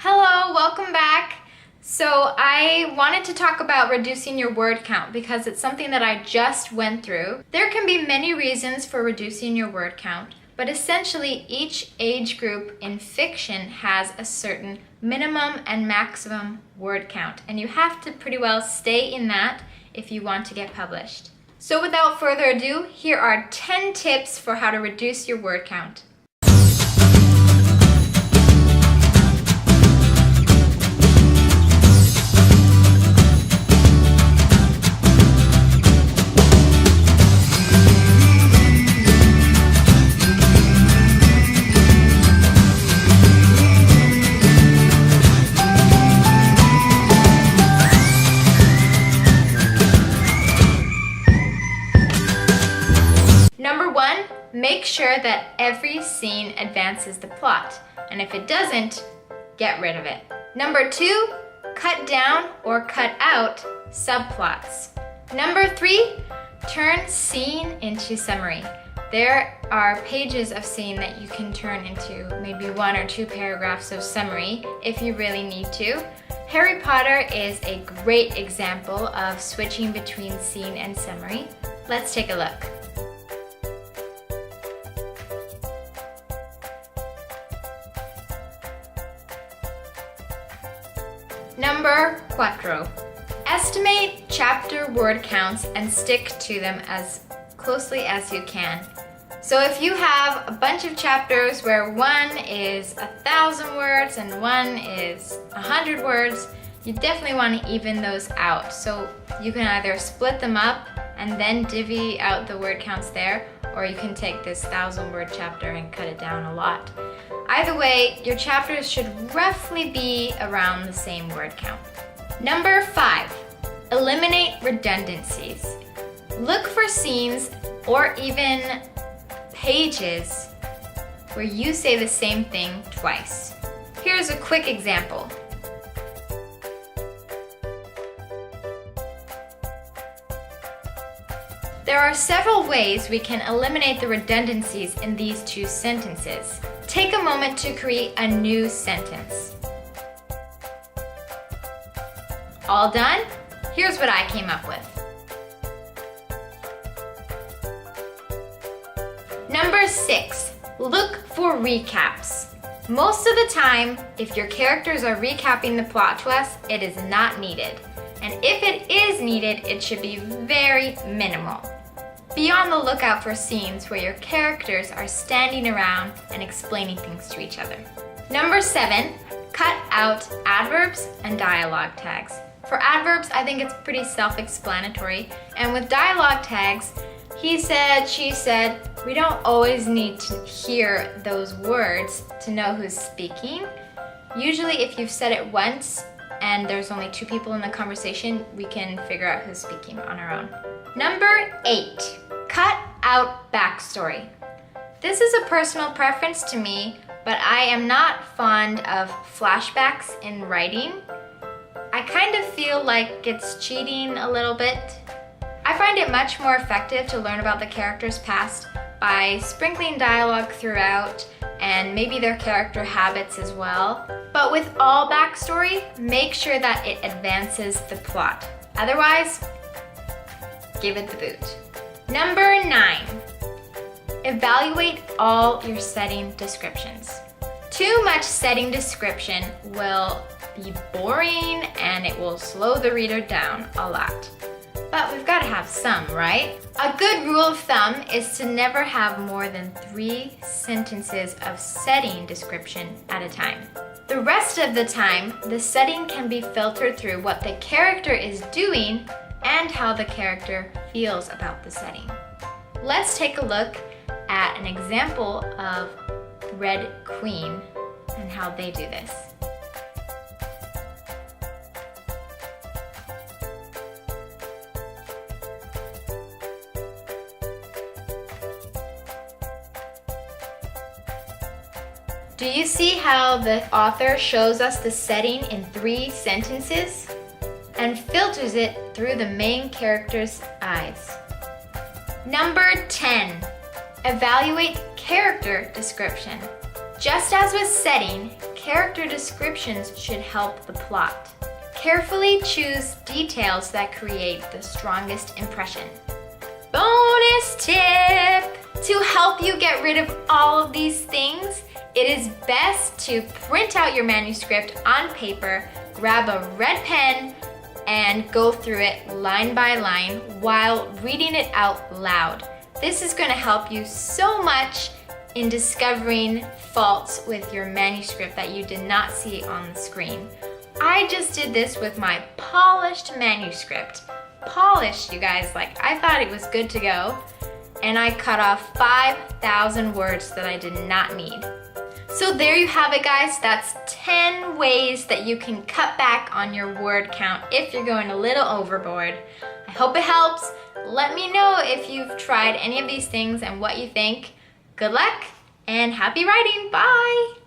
Hello, welcome back. So I wanted to talk about reducing your word count because it's something that I just went through. There can be many reasons for reducing your word count, but essentially each age group in fiction has a certain minimum and maximum word count, and you have to pretty well stay in that if you want to get published. So without further ado, here are 10 tips for how to reduce your word count. Number 1, make sure that every scene advances the plot, and if it doesn't, get rid of it. Number 2, cut down or cut out subplots. Number 3, turn scene into summary. There are pages of scene that you can turn into maybe 1 or 2 paragraphs of summary if you really need to. Harry Potter is a great example of switching between scene and summary. Let's take a look. Number 4, estimate chapter word counts and stick to them as closely as you can. So if you have a bunch of chapters where one is 1,000 words and one is 100 words, you definitely want to even those out. So you can either split them up and then divvy out the word counts there, or you can take this 1,000-word chapter and cut it down a lot. Either way, your chapters should roughly be around the same word count. Number 5, eliminate redundancies. Look for scenes or even pages where you say the same thing twice. Here's a quick example. There are several ways we can eliminate the redundancies in these 2 sentences. Take a moment to create a new sentence. All done? Here's what I came up with. Number 6, look for recaps. Most of the time, if your characters are recapping the plot to us, it is not needed. And if it is needed, it should be very minimal. Be on the lookout for scenes where your characters are standing around and explaining things to each other. Number 7, cut out adverbs and dialogue tags. For adverbs, I think it's pretty self-explanatory. And with dialogue tags, he said, she said, we don't always need to hear those words to know who's speaking. Usually if you've said it once and there's only 2 people in the conversation, we can figure out who's speaking on our own. Number 8, cut out backstory. This is a personal preference to me, but I am not fond of flashbacks in writing. I kind of feel like it's cheating a little bit. I find it much more effective to learn about the character's past by sprinkling dialogue throughout and maybe their character habits as well. But with all backstory, make sure that it advances the plot. Otherwise, give it the boot. Number 9, evaluate all your setting descriptions. Too much setting description will be boring and it will slow the reader down a lot. But we've got to have some, right? A good rule of thumb is to never have more than 3 sentences of setting description at a time. The rest of the time, the setting can be filtered through what the character is doing and how the character feels about the setting. Let's take a look at an example of Red Queen and how they do this. Do you see how the author shows us the setting in 3 sentences and filters it through the main character's eyes? Number 10, evaluate character description. Just as with setting, character descriptions should help the plot. Carefully choose details that create the strongest impression. Bonus tip! To help you get rid of all of these things, it is best to print out your manuscript on paper, grab a red pen, and go through it line by line while reading it out loud. This is going to help you so much in discovering faults with your manuscript that you did not see on the screen. I just did this with my polished manuscript. Polished, you guys, like I thought it was good to go. And I cut off 5,000 words that I did not need. So there you have it, guys. That's 10 ways that you can cut back on your word count if you're going a little overboard. I hope it helps. Let me know if you've tried any of these things and what you think. Good luck and happy writing. Bye!